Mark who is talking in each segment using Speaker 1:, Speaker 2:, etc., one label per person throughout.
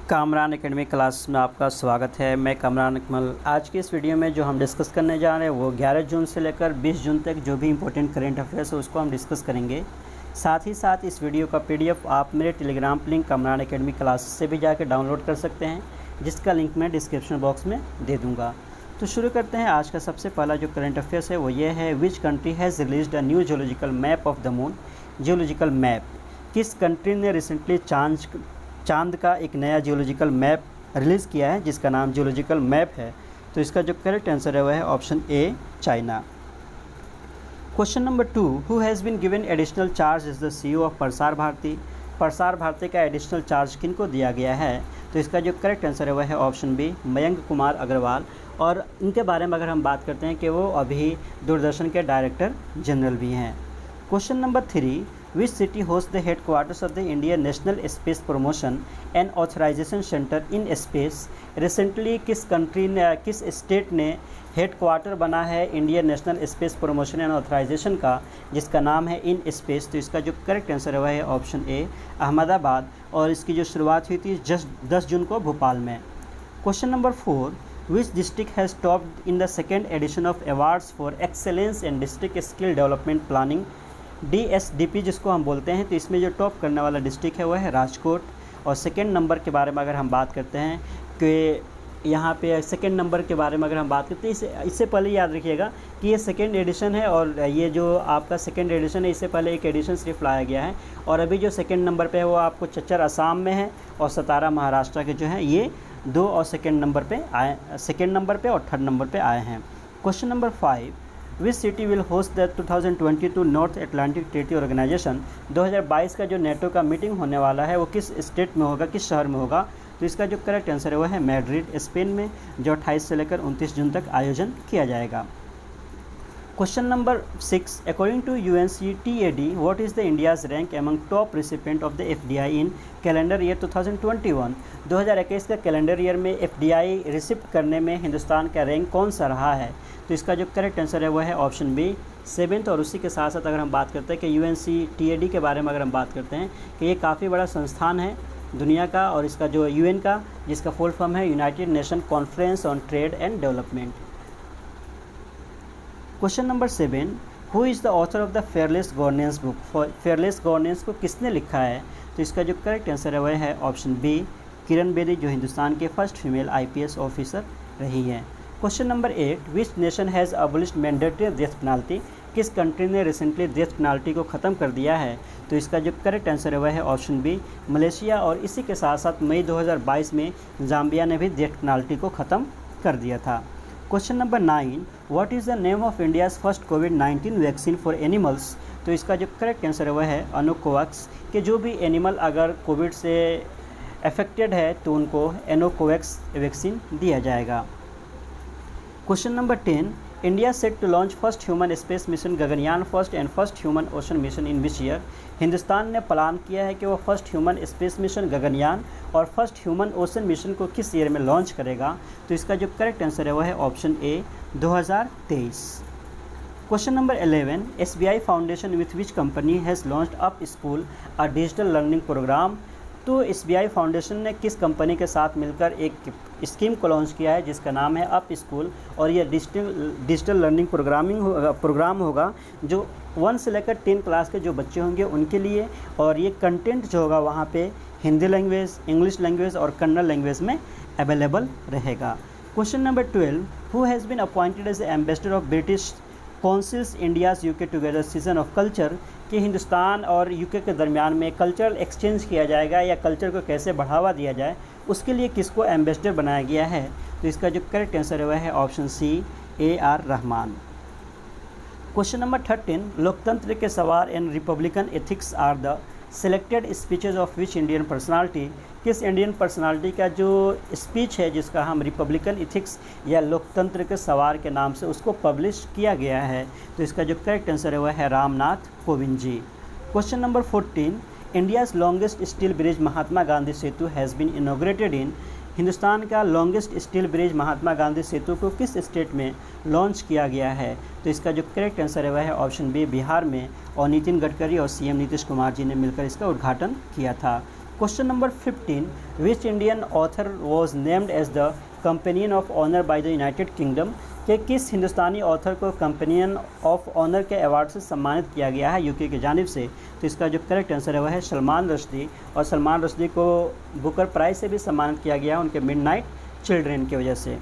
Speaker 1: Kamran academy class में आपका स्वागत है। मैं कामरान अकमल। आज के इस वीडियो में जो हम डिस्कस करने जा रहे हैं वो 11 जून से लेकर 20 जून तक जो भी इंपॉर्टेंट करेंट अफेयर्स है उसको हम डिस्कस करेंगे। साथ ही साथ इस वीडियो का PDF आप मेरे Telegram link Kamran academy class से भी जाकर डाउनलोड कर सकते हैं, जिसका लिंक मैं डिस्क्रिप्शन बॉक्स में दे दूँगा। तो शुरू करते हैं। आज का सबसे पहला जो करंट अफेयर्स है वो ये है, which country has released a new geological map of the moon. Geological map, किस कंट्री ने रिसेंटली चांद का एक नया जियोलॉजिकल मैप रिलीज़ किया है जिसका नाम जियोलॉजिकल मैप है। तो इसका जो करेक्ट आंसर है वह है option A, China. Question number 2, who has been given additional charge is the CEO of Prasar Bharati. Prasar Bharati का एडिशनल चार्ज किनको दिया गया है? तो इसका जो करेक्ट आंसर है वह है ऑप्शन बी, मयंक कुमार अग्रवाल। और इनके बारे में अगर हम बात करते हैं कि वो अभी दूरदर्शन के डायरेक्टर जनरल भी हैं। Question number 3, which city host the headquarters of the India National Space Promotion and Authorisation Centre in space. Recently किस स्टेट ने हेडक्वार्टर बना है India National Space Promotion and Authorisation का, जिसका नाम है इन स्पेस। तो इसका जो करेक्ट आंसर है वह है ऑप्शन ए, अहमदाबाद। और इसकी जो शुरुआत हुई थी 10 जून को भोपाल में। Question number 4, which district has topped in the second edition of awards for excellence in district skill development planning, DSDP जिसको हम बोलते हैं। तो इसमें जो टॉप करने वाला डिस्ट्रिक्ट है वह है राजकोट। और सेकेंड नंबर के बारे में अगर हम बात करते हैं कि यहाँ पे सेकेंड नंबर के बारे में अगर हम बात करते हैं, इससे पहले याद रखिएगा कि ये सेकेंड एडिशन है और ये जो आपका सेकेंड एडिशन है इससे पहले एक एडिशन सिर्फ लाया गया है। और अभी जो सेकेंड नंबर पे है वो आपको चच्चर असम में है और सतारा महाराष्ट्र के जो हैं ये 2 और सेकेंड नंबर पे और थर्ड नंबर पे आए हैं। Question number 5, which city will host the 2022 North Atlantic Treaty Organization. 2022 का जो नेटो का मीटिंग होने वाला है वो किस स्टेट में होगा, किस शहर में होगा? तो इसका जो करेक्ट आंसर है वो है मैड्रिड, स्पेन में, जो 28 से लेकर 29 जून तक आयोजन किया जाएगा। Question number 6, according to UNCTAD what is the India's rank among top recipient of the FDI in calendar year 2021। 2021 का कैलेंडर ईयर में FDI रिसिप्ट करने में हिंदुस्तान का रैंक कौन सा रहा है? तो इसका जो करेक्ट आंसर है वह है ऑप्शन बी, 7th। और उसी के साथ साथ अगर हम बात करते हैं कि UNCTAD के बारे में अगर हम बात करते हैं कि ये काफ़ी बड़ा संस्थान है दुनिया का, और इसका जो UN का जिसका फुल फॉर्म है United nation conference on trade and development. Question number 7, who is the author of the fearless governance book. Fearless governance को किसने लिखा है? तो इसका जो करेक्ट आंसर है वह है ऑप्शन बी, किरण बेदी, जो हिंदुस्तान के फर्स्ट फीमेल IPS ऑफिसर रही हैं। Question number 8, which nation has abolished mandatory death penalty. किस कंट्री ने रिसेंटली डेथ पेनाल्टी को ख़त्म कर दिया है? तो इसका जो करेक्ट आंसर है वह है ऑप्शन बी, मलेशिया। और इसी के साथ साथ मई 2022 में जाम्बिया ने भी डेथ पेनाल्टी को ख़त्म कर दिया था। Question number 9, what is the name of India's first covid vaccine for animals. तो इसका जो करेक्ट आंसर है वह है एनोकोवैक्स, कि जो भी एनिमल अगर कोविड से अफेक्टेड है तो उनको एनोकोवैक्स वैक्सीन दिया जाएगा। Question number 10, India set to launch first human space mission Gaganyaan first and first human ocean mission in which year. Hindustan ने प्लान किया है कि वो first human space mission Gaganyaan और फर्स्ट ह्यूमन ओशन मिशन को किस ईयर में लॉन्च करेगा? तो इसका जो करेक्ट आंसर है वह है option A, 2023। Question number 11, SBI foundation with which company has launched up school a digital learning programme. तो SBI फाउंडेशन ने किस कंपनी के साथ मिलकर एक स्कीम को लॉन्च किया है जिसका नाम है अप स्कूल। और यह डिजिटल लर्निंग प्रोग्राम होगा जो 1 से लेकर 10 क्लास के जो बच्चे होंगे उनके लिए। और ये कंटेंट जो होगा वहाँ पे हिंदी लैंग्वेज, इंग्लिश लैंग्वेज और कन्नड़ लैंग्वेज में अवेलेबल रहेगा। Question number 12, who has been appointed as ambassador of British Council's India's UK together season of culture. कि हिंदुस्तान और UK के दरमियान में कल्चरल एक्सचेंज किया जाएगा या कल्चर को कैसे बढ़ावा दिया जाए, उसके लिए किसको एम्बेसडर बनाया गया है? तो इसका जो करेक्ट आंसर है वह है option C, AR Rahman. Question number 13, Loktantra ke Swar and Republican ethics are the selected speeches of which Indian personality. किस इंडियन पर्सनालिटी का जो स्पीच है जिसका हम रिपब्लिकन एथिक्स या लोकतंत्र के सवार के नाम से उसको पब्लिश किया गया है? तो इसका जो करेक्ट आंसर है वह है Ramnath Kovind ji. Question number 14, India's longest steel bridge Mahatma Gandhi Setu has been inaugurated in. Hindustan का longest steel bridge Mahatma Gandhi Setu को किस स्टेट में लॉन्च किया गया है? तो इसका जो करेक्ट आंसर है वह है ऑप्शन बी, बिहार में। और नितिन गडकरी और CM नीतीश कुमार जी ने मिलकर इसका उद्घाटन किया था। Question number 15, which Indian author was named as the companion of honour by the United Kingdom, कि किस हिंदुस्तानी ऑथर को कंपेनियन ऑफ ऑनर के अवार्ड से सम्मानित किया गया है यूके की जानिब से। तो इसका जो करेक्ट आंसर है वह है सलमान रश्दी, और सलमान रश्दी को बुकर प्राइज़ से भी सम्मानित किया गया उनके मिडनाइट चिल्ड्रेन की वजह से।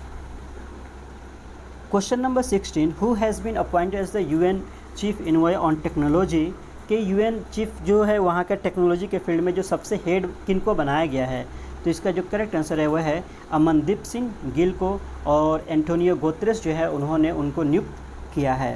Speaker 1: Question number 16, who has been appointed as the UN chief envoy on technology, कि यूएन चीफ जो है वहाँ का टेक्नोलॉजी के फील्ड में जो सबसे हेड किनको बनाया गया है। तो इसका जो करेक्ट आंसर है वह है अमनदीप सिंह गिल को, और एंटोनियो गुतेरेस जो है उन्होंने उनको नियुक्त किया है।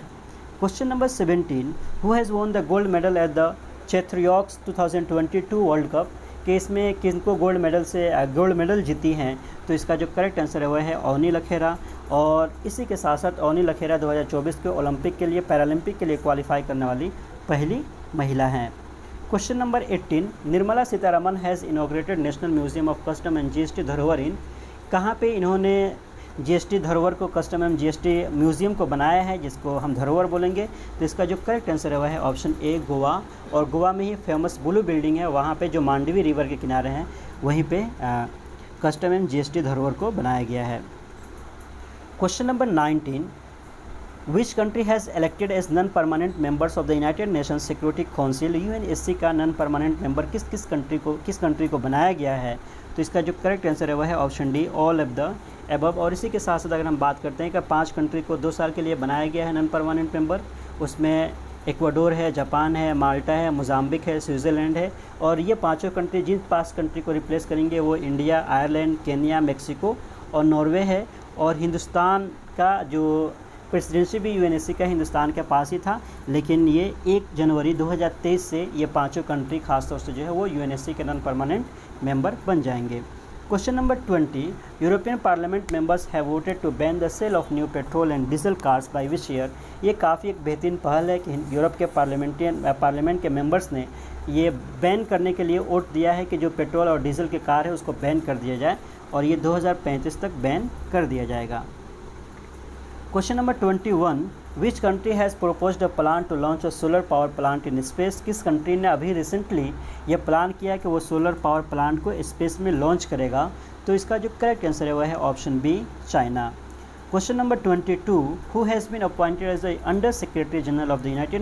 Speaker 1: Question number 17, who has won the gold medal at the Chateauroux 2022 World Cup, कि इसमें किनको गोल्ड मेडल जीती हैं। तो इसका जो करेक्ट आंसर है वह है अवनी लखेरा, और इसी के साथ साथ अवनी लखेरा 2024 के ओलंपिक के लिए पैरालंपिक के लिए क्वालिफाई करने वाली पहली महिला हैं। Question number 18, Nirmala Sitharaman has inaugurated national museum of custom and GST धरोहर इन, कहाँ पे इन्होंने जीएसटी धरोहर को, कस्टम एंड जीएसटी म्यूजियम को बनाया है, जिसको हम धरोहर बोलेंगे। तो इसका जो करेक्ट आंसर है वह है ऑप्शन ए गोवा, और गोवा में ही फेमस ब्लू बिल्डिंग है, वहाँ पे जो मांडवी रिवर के किनारे हैं वहीं पे कस्टम एंड जीएसटी धरोहर को बनाया गया है। Question number 19, which country has elected as non permanent members of the United Nations Security Council, UNSC का नॉन परमानेंट मेंबर किस कंट्री को बनाया गया है। तो इसका जो करेक्ट आंसर है वह है option D all of the above. और इसी के साथ साथ अगर हम बात करते हैं कि 5 कंट्री को 2 साल के लिए बनाया गया है नॉन परमानेंट मेंबर, उसमें इक्वाडोर है, जापान है, माल्टा है, मोजाम्बिक है, स्विट्ज़रलैंड है, और ये 5 कंट्री जिन 5 कंट्री को रिप्लेस करेंगे वो इंडिया, आयरलैंड, केन्या, मेक्सिको और नॉर्वे है। और हिंदुस्तान का जो प्रेसिडेंसी भी यूएनएससी का हिंदुस्तान के पास ही था, लेकिन ये 1 जनवरी 2023 से ये 5 कंट्री खासतौर से जो है वो यूएनएससी के नॉन परमानेंट मेंबर बन जाएंगे। Question number 20, European Parliament members have voted to ban the sale of new petrol and diesel cars by which year, ये काफ़ी एक बेहतरीन पहल है कि यूरोप के पार्लियामेंट के मेंबर्स ने ये बैन करने के लिए वोट दिया है कि जो पेट्रोल और डीजल के कार है उसको बैन कर दिया जाए, और ये 2035 तक बैन कर दिया जाएगा। Question number 21, which country has proposed a plan to launch a solar power plant in space, किस कंट्री ने अभी रिसेंटली ये प्लान किया कि वो सोलर पावर प्लांट को स्पेस में लॉन्च करेगा। तो इसका जो करेक्ट आंसर है वह है option B China. Question number 22, who has been appointed as the under secretary general of the United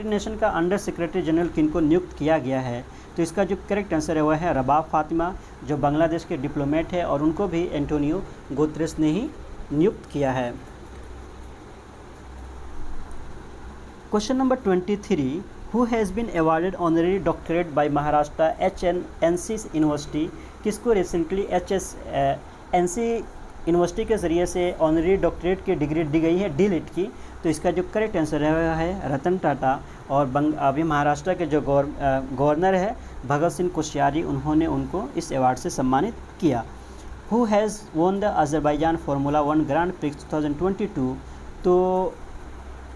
Speaker 1: Nation का अंडर सेक्रेटरी जनरल किनको नियुक्त किया गया है। तो इसका जो करेक्ट आंसर है वह है रबाब फातिमा, जो बांग्लादेश के डिप्लोमेट है, और उनको भी एंटोनियो गुतेरेस ने ही नियुक्त किया है। Question number 23, who has been awarded honorary doctorate by Maharashtra HNC university, किसको रिसेंटली HNC यूनिवर्सिटी के ज़रिए से ऑनररी डॉक्टरेट की डिग्री दी गई है डीलिट की। तो इसका जो करेक्ट आंसर है रतन टाटा, और अभी महाराष्ट्र के जो गवर्नर है भगत सिंह कोश्यारी, उन्होंने उनको इस अवार्ड से सम्मानित किया। Who has won the Azerbaijan formula 1 grand prix 2022, तो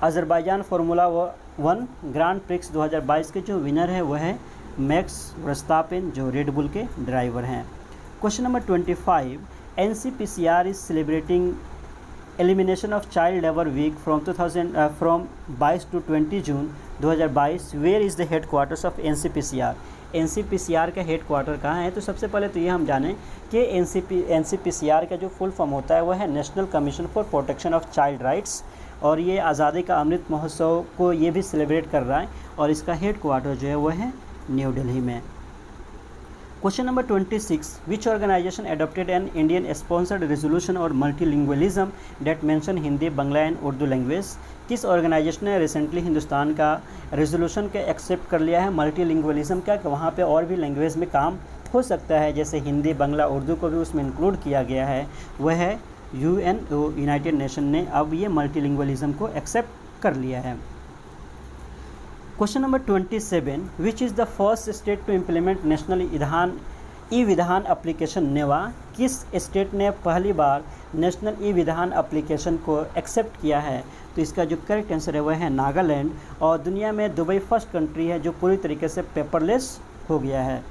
Speaker 1: अज़रबैजान फार्मूला 1 ग्रांड प्रिक्स 2022 के जो विनर है वह है मैक्स वर्स्टापेन, जो रेड बुल के ड्राइवर हैं। Question number 25, NCPCR is celebrating elimination of child labour week from 22 to 20 June 2022, where is the headquarters of NCPCR, NCPCR का headquarter कहाँ है। तो सबसे पहले तो ये हम जानें कि NCPCR का जो फुल फॉर्म होता है वह है national commission for protection of child rights, और ये आज़ादी का अमृत महोत्सव को ये भी सेलिब्रेट कर रहा है, और इसका हेड क्वार्टर जो है वह है न्यू दिल्ली में। Question number 26, which organisation adopted an Indian sponsored resolution on multilingualism that mention Hindi, Bangla and Urdu language, किस ऑर्गेनाइजेशन ने रिसेंटली हिंदुस्तान का रेजोल्यूशन के एक्सेप्ट कर लिया है मल्टीलिंग्वलिज्म का, कि वहाँ पे और भी लैंग्वेज में काम हो सकता है, जैसे हिंदी, बांग्ला, उर्दू को भी उसमें इंक्लूड किया गया है, वह है यूनाइटेड नेशन ने अब ये मल्टीलिंग्वलिज्म को एक्सेप्ट कर लिया है। Question number 27, which is the first state to implement national e Vidhan application नेवा, किस स्टेट ने पहली बार नेशनल ई विधान एप्लीकेशन को एक्सेप्ट किया है। तो इसका जो करेक्ट आंसर है वह है नागालैंड, और दुनिया में दुबई फर्स्ट कंट्री है जो पूरी तरीके से पेपरलेस हो गया है।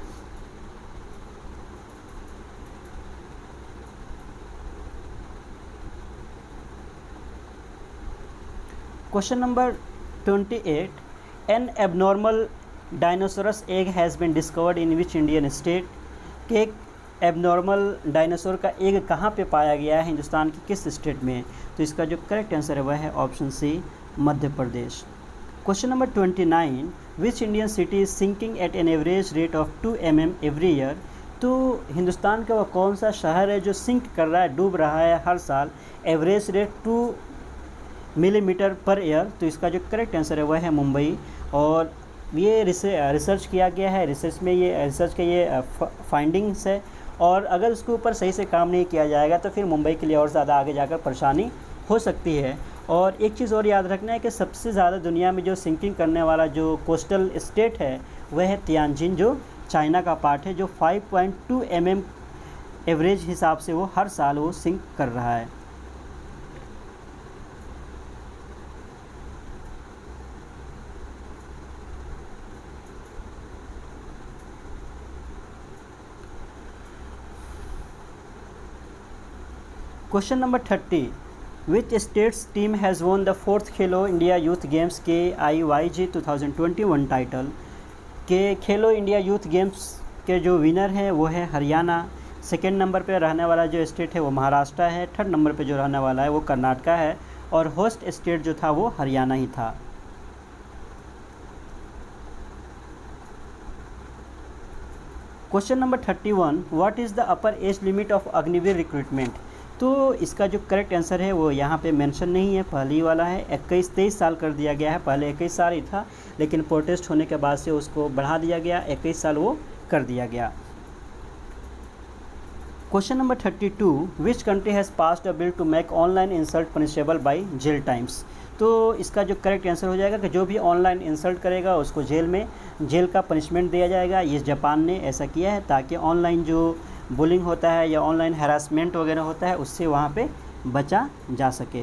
Speaker 1: Question number 28, an abnormal dinosaurs egg has been discovered in which Indian state, कि एक एबनॉर्मल डायनासोर का एग कहाँ पे पाया गया है, हिंदुस्तान की किस स्टेट में। तो इसका जो करेक्ट आंसर है वह है option C, Madhya Pradesh. Question number 29, which Indian city is sinking at an average rate of 2 mm every year. तो हिंदुस्तान का वह कौन सा शहर है जो सिंक कर रहा है, डूब रहा है हर साल, average rate 2 millimetre per year. तो इसका जो करेक्ट आंसर है वह है मुंबई। और ये रिसर्च किया गया है, रिसर्च के ये फाइंडिंग्स है, और अगर उसके ऊपर सही से काम नहीं किया जाएगा तो फिर मुंबई के लिए और ज़्यादा आगे जाकर परेशानी हो सकती है। और एक चीज़ और याद रखना है कि सबसे ज़्यादा दुनिया में जो सिंकिंग करने वाला जो कोस्टल स्टेट है वह है तियानजिन, जो चाइना का पार्ट है, जो 5.2 mm एवरेज हिसाब से वो हर साल वो सिंक कर रहा है। Question number 30, which states team has won the 4th Khelo India youth games के IYG 2021 टाइटल। के खेलो इंडिया यूथ गेम्स के जो विनर हैं वो है हरियाणा। सेकेंड नंबर पे रहने वाला जो स्टेट है वो महाराष्ट्र है। थर्ड नंबर पे जो रहने वाला है वो कर्नाटका है, और होस्ट स्टेट जो था वो हरियाणा ही था। Question number 31, what is the upper age limit of Agniveer recruitment. तो इसका जो करेक्ट आंसर है वो यहाँ पे मेंशन नहीं है, पहली वाला है। 23 साल कर दिया गया है, पहले 21 साल ही था, लेकिन प्रोटेस्ट होने के बाद से उसको बढ़ा दिया गया, 21 साल वो कर दिया गया। Question number 32, which country has passed a bill to make online insult punishable by jail times. तो इसका जो करेक्ट आंसर हो जाएगा कि जो भी ऑनलाइन इंसल्ट करेगा उसको जेल का पनिशमेंट दिया जाएगा। ये जापान ने ऐसा किया है ताकि ऑनलाइन जो बुलिंग होता है या ऑनलाइन हैरासमेंट वगैरह होता है उससे वहाँ पे बचा जा सके।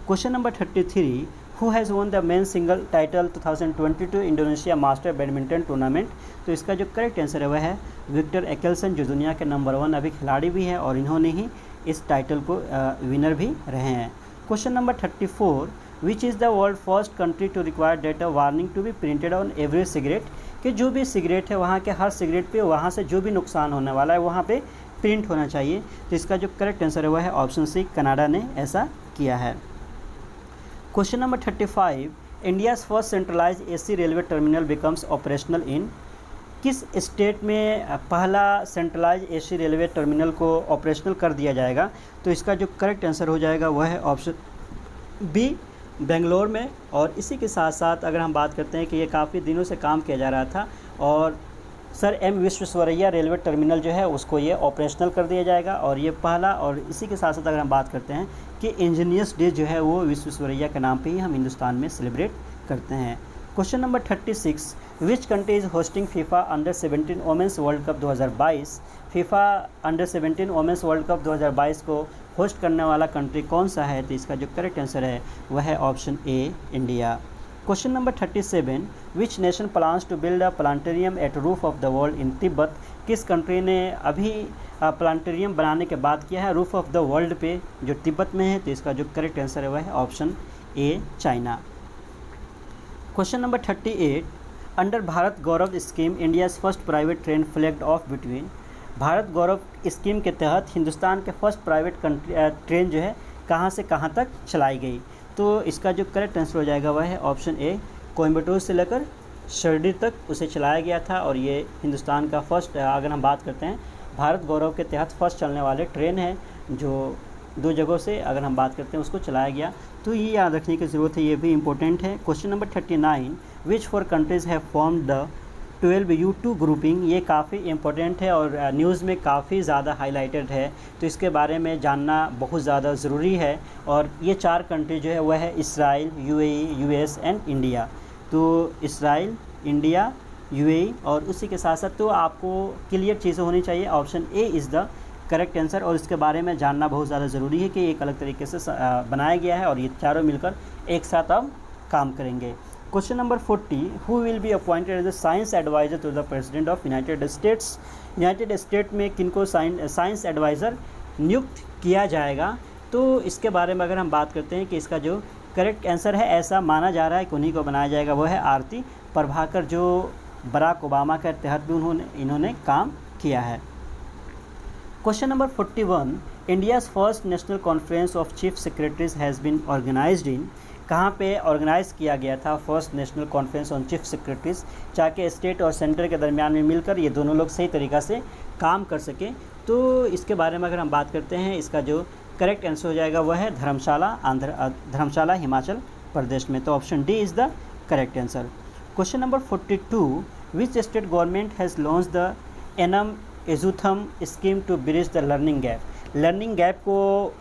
Speaker 1: Question number 33, who has won the men single title 2022 Indonesia master badminton tournament. तो इसका जो करेक्ट आंसर है वह है विक्टर एक्सेल्सन, जो दुनिया के नंबर 1 अभी खिलाड़ी भी हैं, और इन्होंने ही इस टाइटल को विनर भी रहे हैं। Question number 34, which is the world first country to require data warning to be printed on every cigarette. कि जो भी सिगरेट है वहाँ के हर सिगरेट पे वहाँ से जो भी नुकसान होने वाला है वहाँ पे प्रिंट होना चाहिए। तो इसका जो करेक्ट आंसर है वह है ऑप्शन सी, कनाडा ने ऐसा किया है। Question number 35, India's first centralise AC railway terminal becomes operational in. किस स्टेट में पहला सेंट्रलाइज AC रेलवे टर्मिनल को ऑपरेशनल कर दिया जाएगा। तो इसका जो करेक्ट आंसर हो जाएगा वह है ऑप्शन बी, बेंगलोर में। और इसी के साथ साथ अगर हम बात करते हैं कि ये काफ़ी दिनों से काम किया जा रहा था, और sir M Visvesvaraya railway terminal जो है उसको ये ऑपरेशनल कर दिया जाएगा, और ये पहला। और इसी के साथ साथ अगर हम बात करते हैं कि इंजीनियर्स डे जो है वो विश्वेश्वरैया के नाम पे ही हम हिंदुस्तान में सेलिब्रेट करते हैं। Question number 36, which country is hosting FIFA under 17 women's World Cup 2022। FIFA under 17 women's World Cup 2022 को होस्ट करने वाला कंट्री कौन सा है। तो इसका जो करेक्ट आंसर है वह है option A, India. Question number 37, which nation plans to build a planetarium at roof of the world in Tibet. किस कंट्री ने अभी प्लांटेरियम बनाने के बाद किया है रूफ ऑफ द वर्ल्ड पे, जो तिब्बत में है। तो इसका जो करेक्ट आंसर है वह है option A, China. Question number 38, under Bharat Gaurav scheme India's first private train flagged of between. Bharat Gaurav scheme के तहत हिंदुस्तान के फर्स्ट प्राइवेट ट्रेन जो है कहाँ से कहाँ तक चलाई गई। तो इसका जो करेक्ट आंसर हो जाएगा वह है ऑप्शन ए, कोयम्बटूर से लेकर शिरडी तक उसे चलाया गया था, और ये हिंदुस्तान का फर्स्ट, अगर हम बात करते हैं भारत गौरव के तहत फर्स्ट चलने वाले ट्रेन है, जो 2 जगहों से अगर हम बात करते हैं उसको चलाया गया। तो ये याद रखने की ज़रूरत है, ये भी इंपॉर्टेंट है। Question number 39, which 4 countries have form the 12U2 grouping. ये काफ़ी इंपॉर्टेंट है और न्यूज़ में काफ़ी ज़्यादा हाईलाइटेड है, तो इसके बारे में जानना बहुत ज़्यादा ज़रूरी है। और ये 4 कंट्री जो है वह है Israel, UAE, US and India. तो इसराइल, इंडिया, UAE, और उसी के साथ साथ तो आपको क्लियर चीज़ें होनी चाहिए, option A is the correct answer. और इसके बारे में जानना बहुत ज़्यादा ज़रूरी है कि एक अलग तरीके से बनाया गया है और ये चारों मिलकर एक साथ अब काम करेंगे। Question number 40, who will be appointed as a science adviser to the president of United States. United State में किनको साइंस एडवाइज़र नियुक्त किया जाएगा। तो इसके बारे में अगर हम बात करते हैं कि इसका जो करेक्ट आंसर है, ऐसा माना जा रहा है कि उन्हीं को बनाया जाएगा, वो है आरती प्रभाकर, जो बराक ओबामा के तहत भी इन्होंने काम किया है। Question number 41, India's first national conference of chief secretaries has been organised in, कहाँ पे ऑर्गेनाइज़ किया गया था first national conference on chief secretaries, चाहे स्टेट और सेंटर के दरमियान में मिलकर ये दोनों लोग सही तरीक़ा से काम कर सकें। तो इसके बारे में अगर हम बात करते हैं, इसका जो करेक्ट आंसर हो जाएगा वह है धर्मशाला हिमाचल प्रदेश में। तो option D is the correct answer. Question number 42, which state government has launch the Ennum Ezhuthum scheme to bridge the learning gap. Learning gap को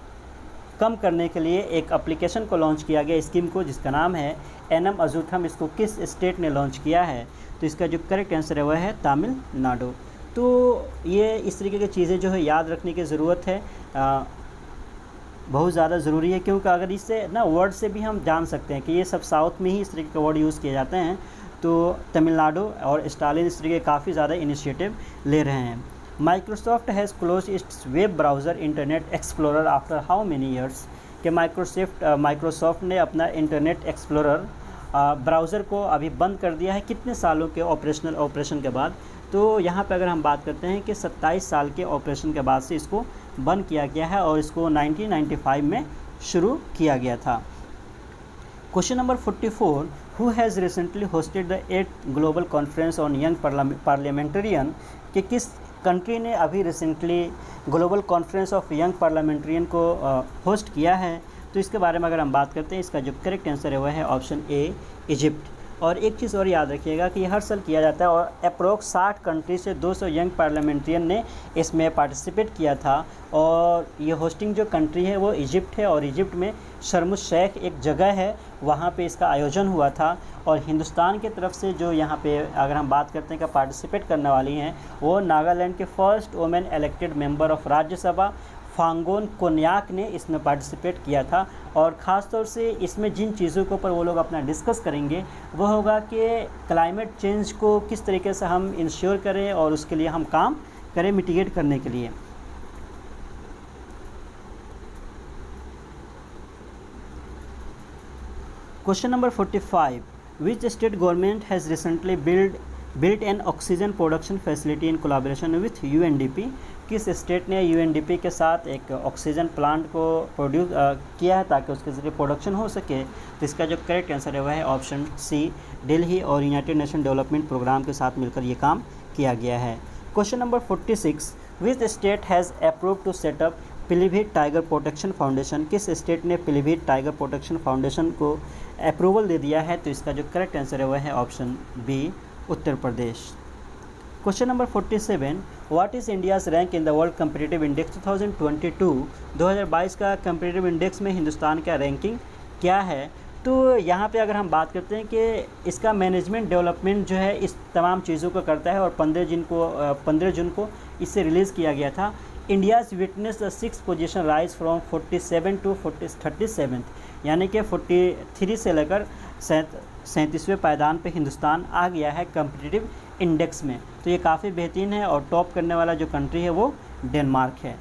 Speaker 1: कम करने के लिए एक एप्लीकेशन को लॉन्च किया गया, स्कीम को, जिसका नाम है एनम अजूथम। इसको किस स्टेट ने लॉन्च किया है? तो इसका जो करेक्ट आंसर है वह है तमिलनाडु। तो ये इस तरीके की चीज़ें जो है याद रखने की ज़रूरत है, बहुत ज़्यादा ज़रूरी है, क्योंकि अगर इससे ना वर्ड से भी हम जान सकते हैं कि ये सब साउथ में ही इस तरीके के वर्ड यूज़ किए जाते हैं। तो तमिलनाडु और स्टालिन इस तरीके काफ़ी ज़्यादा इनिशिएटिव ले रहे हैं। Microsoft has close it's web browser internet explorer after how many years, कि माइक्रोसॉफ्ट ने अपना इंटरनेट एक्सप्लोरर ब्राउज़र को अभी बंद कर दिया है कितने सालों के ऑपरेशन के बाद? तो यहाँ पे अगर हम बात करते हैं कि 27 साल के ऑपरेशन के बाद से इसको बंद किया गया है और इसको 1995 में शुरू किया गया था। Question number 44, who has recently hosted the 8th global conference on young parliamentarian, कि किस कंट्री ने अभी recently global conference of young parliamentarian को होस्ट किया है? तो इसके बारे में अगर हम बात करते हैं, इसका जो करेक्ट आंसर है वह है ऑप्शन ए, इजिप्ट। और एक चीज़ और याद रखिएगा कि ये हर साल किया जाता है और अप्रोक्स 60 कंट्री से 200 यंग पार्लियामेंटेरियन ने इसमें पार्टिसिपेट किया था। और ये होस्टिंग जो कंट्री है वो इजिप्ट है, और इजिप्ट में शर्म उल शेख एक जगह है, वहाँ पे इसका आयोजन हुआ था। और हिंदुस्तान की तरफ से जो यहाँ पे अगर हम बात करते हैं कि पार्टिसिपेट करने वाली हैं, वो नागालैंड के first women elected member of Rajya Sabha Phangnon Konyak ने इसमें पार्टिसिपेट किया था। और ख़ास तौर से इसमें जिन चीज़ों के ऊपर वो लोग अपना डिस्कस करेंगे वह होगा कि क्लाइमेट चेंज को किस तरीके से हम इंश्योर करें और उसके लिए हम काम करें मिटिगेट करने के लिए। Question number 45, which state government has recently built N oxygen production facility in collaboration with UNDP, किस स्टेट ने यूएनडीपी के साथ एक ऑक्सीजन प्लांट को प्रोड्यूस किया है ताकि उसके ज़रिए प्रोडक्शन हो सके? तो इसका जो करेक्ट आंसर है वह है ऑप्शन सी, दिल्ली और यूनाइटेड नेशन डेवलपमेंट प्रोग्राम के साथ मिलकर ये काम किया गया है। Question number 46, which state has approve to setup Pilibhit tiger protection foundation, किस स्टेट ने पीलीभीत टाइगर प्रोटेक्शन फाउंडेशन को अप्रूवल दे दिया है? तो इसका जो करेक्ट आंसर है वह है option B, Uttar Pradesh. Question number 47, what is India's rank in the world competitive index 2022 का कम्पिटिटिव इंडेक्स में हिंदुस्तान का रैंकिंग क्या है? तो यहाँ पे अगर हम बात करते हैं कि इसका मैनेजमेंट डेवलपमेंट जो है इस तमाम चीज़ों को करता है, और 15 जून को इसे रिलीज़ किया गया था। India's witness the 6th position rise from 47 to 37, यानी कि 43 से लेकर 37वें पायदान पे हिंदुस्तान आ गया है कम्पिटिटिव इंडेक्स में। तो ये काफ़ी बेहतरीन है, और टॉप करने वाला जो कंट्री है वो डेनमार्क है।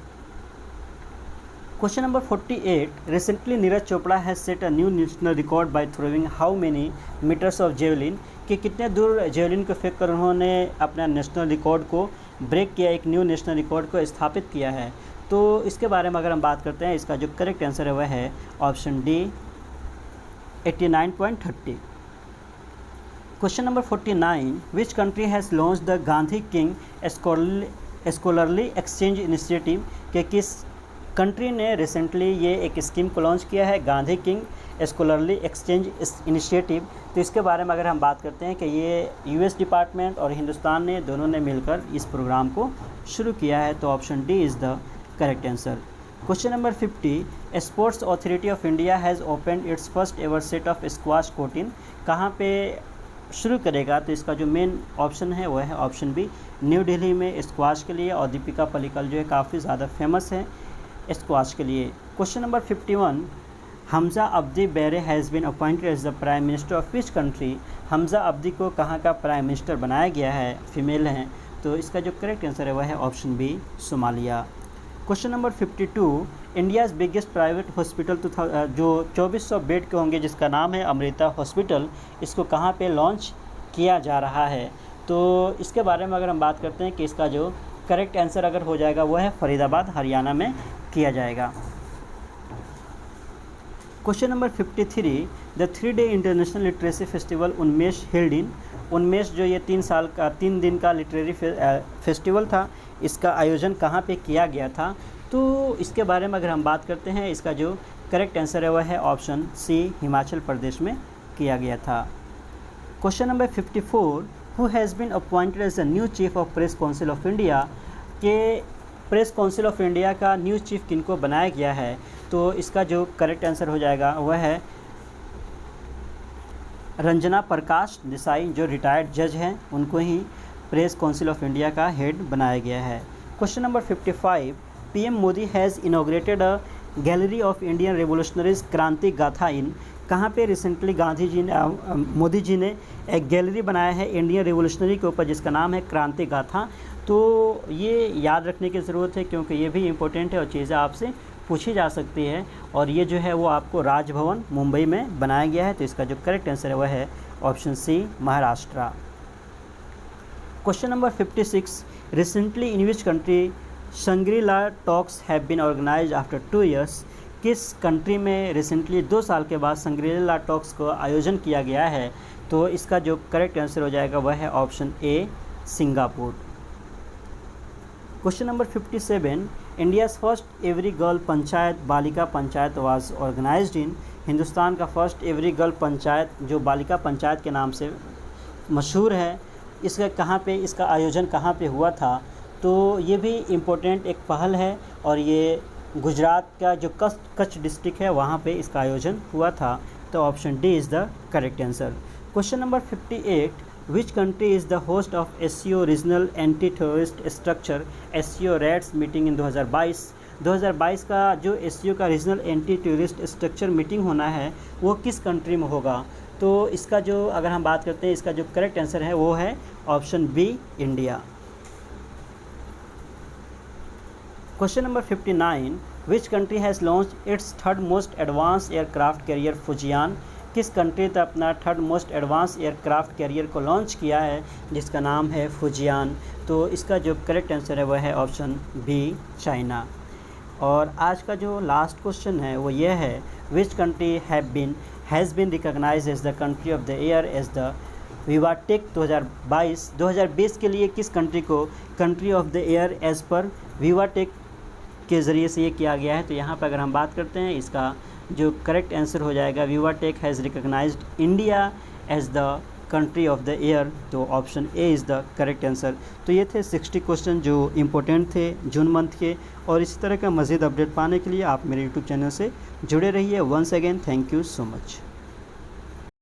Speaker 1: Question number 48, recently Neeraj Chopra has set a new national record by throwing how many metres of javelin, कि कितने दूर जेवलिन को फेंक कर उन्होंने अपना नेशनल रिकॉर्ड को ब्रेक किया, एक न्यू नेशनल रिकॉर्ड को स्थापित किया है? तो इसके बारे में अगर हम बात करते हैं, इसका जो करेक्ट आंसर है वह है option D, 89.30। Question number 49, which country has launch the Gandhi king scholarly exchange initiative, कि किस कंट्री ने रिसेंटली ये एक स्कीम को लॉन्च किया है, Gandhi king scholarly exchange initiative? तो इसके बारे में अगर हम बात करते हैं कि ये यूएस डिपार्टमेंट और हिंदुस्तान ने दोनों ने मिलकर इस प्रोग्राम को शुरू किया है। तो option D is the correct answer. Question number 50, Sports Authority of India has opened its first ever set of squash court in, कहाँ पे शुरू करेगा? तो इसका जो मेन ऑप्शन है वह है ऑप्शन बी, न्यू दिल्ली में स्क्वाश के लिए। और दीपिका पल्लिकल जो है काफ़ी ज़्यादा फेमस है स्क्वाश के लिए। Question number 51, Hamza Abdi Barre has been appointed as the prime minister of which country, Hamza Abdi को कहाँ का प्राइम मिनिस्टर बनाया गया है? फीमेल हैं। तो इसका जो करेक्ट आंसर है वह है option B, Somalia. Question number 52, India's biggest private hospital जो 2400 बेड के होंगे, जिसका नाम है अमृता हॉस्पिटल, इसको कहाँ पे लॉन्च किया जा रहा है? तो इसके बारे में अगर हम बात करते हैं कि इसका जो करेक्ट आंसर अगर हो जाएगा वो है फरीदाबाद, हरियाणा में किया जाएगा। Question number 53, the 3-day international literacy festival Unmesh held in. Unmesh जो ये 3 दिन का लिटरेरी फेस्टिवल था, इसका आयोजन कहाँ पे किया गया था? तो इसके बारे में अगर हम बात करते हैं, इसका जो करेक्ट आंसर है वह है ऑप्शन सी, हिमाचल प्रदेश में किया गया था। Question number 54, who has been appointed as the new chief of press council of India. के प्रेस काउंसिल ऑफ इंडिया का न्यू चीफ किनको बनाया गया है? तो इसका जो करेक्ट आंसर हो जाएगा वह है रंजना प्रकाश देसाई, जो रिटायर्ड जज हैं, उनको ही प्रेस काउंसिल ऑफ इंडिया का हेड बनाया गया है। Question number 55, PM Modi has inaugurated a gallery of Indian revolutionaries क्रांति गाथा इन। कहाँ पे रिसेंटली मोदी जी ने एक गैलरी बनाया है इंडियन रेवोल्यूशनरी के ऊपर, जिसका नाम है क्रांति गाथा। तो ये याद रखने की ज़रूरत है क्योंकि ये भी इम्पोर्टेंट है और चीज़ें आपसे पूछी जा सकती है। और ये जो है वो आपको राजभवन मुंबई में बनाया गया है। तो इसका जो करेक्ट आंसर है वह है option C, Maharashtra. Question number 56, recently in which country Shangri La talks have been organised after 2 years। किस कंट्री में रिसेंटली 2 साल के बाद शंग्री-ला टॉक्स को आयोजन किया गया है? तो इसका जो करेक्ट आंसर हो जाएगा वह है ऑप्शन ए, Singapore. Question number 57, India's first every girl panchayat बालिका पंचायत वाज ऑर्गेनाइज्ड इन। हिंदुस्तान का फर्स्ट एवरी गर्ल पंचायत जो बालिका पंचायत के नाम से मशहूर है, इसका कहाँ पे, इसका आयोजन कहाँ पे हुआ था? तो ये भी इम्पोर्टेंट एक पहल है और ये गुजरात का जो कच्छ डिस्ट्रिक्ट है वहाँ पे इसका आयोजन हुआ था। तो option D is the correct answer. Question number 58, which country is the host of SCO regional anti terrorist structure SCO RATS meeting in 2022 का जो एससीओ का regional anti terrorist structure meeting होना है वो किस कंट्री में होगा? तो इसका जो अगर हम बात करते हैं, इसका जो करेक्ट आंसर है वो है option B, India. Question number 59, which country has launch its 3rd most advance aircraft carrier Fujian. किस कंट्री ने अपना 3rd most advance aircraft carrier को लॉन्च किया है, जिसका नाम है फुजियान। तो इसका जो करेक्ट आंसर है वह है ऑप्शन बी, चाइना। और आज का जो लास्ट क्वेश्चन है वो ये है, which country has been recognised as the country of the year as the VivaTech 2020 के लिए किस कंट्री को country of the year as पर विवाटेक के ज़रिए से ये किया गया है? तो यहाँ पर अगर हम बात करते हैं, इसका जो करेक्ट आंसर हो जाएगा, VivaTech has recognised India as the country of the year. तो option A is the correct answer. तो ये थे 60 क्वेश्चन जो इम्पोर्टेंट थे जून मंथ के। और इसी तरह का मज़ीद अपडेट पाने के लिए आप मेरे यूट्यूब चैनल से जुड़े रहिए। Once again thank you so much.